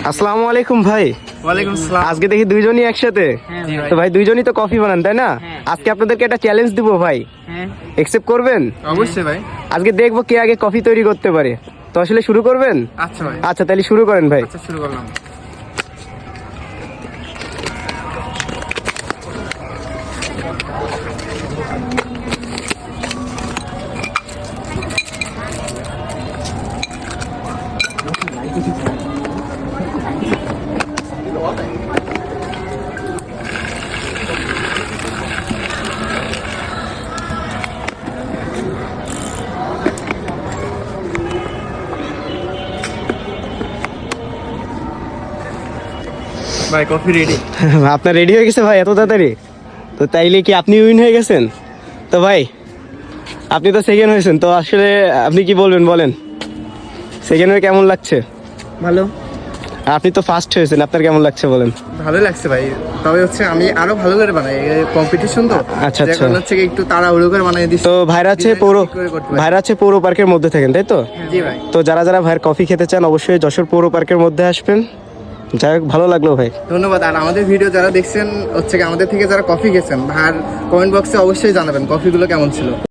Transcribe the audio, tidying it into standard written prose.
আসসালামু আলাইকুম ভাই। ওয়ালাইকুম আসসালাম। আজকে দেখি দুইজনই একসাথে। তো ভাই দুইজনই তো কফি বানান তাই না? আজকে আপনাদেরকে একটা চ্যালেঞ্জ দিব ভাই, একসেপ্ট করবেন? অবশ্যই ভাই। আজকে দেখবো কে আগে কফি তৈরি করতে পারে। তো আসলে শুরু করবেন? আচ্ছা ভাই, আচ্ছা তাহলে শুরু করেন ভাই। আচ্ছা শুরু করলাম। ভাই কফি রেডি। আপনার রেডি হয়ে গেছে ভাই এত তাড়াতাড়ি? তো তাইলে কি আপনি উইন হয়ে গেছেন? তো ভাই আপনি তো সেকেন্ড হয়েছেন, তো আসলে আপনি কি বলবেন বলেন, সেকেন্ড হয়ে কেমন লাগছে? ভালো। আপনি তো ফার্স্ট হয়েছেন, আপনার কেমন লাগছে বলেন? ভালো লাগছে ভাই, তবে হচ্ছে আমি আরো ভালো করে বানাই, কম্পিটিশন তো। আচ্ছা, আচ্ছা। এখন হচ্ছে কি একটু তাড়াহুড়ো করে বানাই দিচ্ছি। তো ভাইরা আছে পৌর পার্কের মধ্যে থাকেন তাই তো? জি ভাই। তো যারা যারা ভাইয়ের কফি খেতে চান অবশ্যই যশোর পৌর পার্কের মধ্যে আসবেন। যাই হোক ভালো লাগলো ভাই। ধন্যবাদ। আর আমাদের ভিডিও যারা দেখছেন হচ্ছে কি আমাদের থেকে যারা কফি খেয়েছেন, ভাইয়ার কমেন্ট বক্সে অবশ্যই জানাবেন কফিগুলো কেমন ছিল।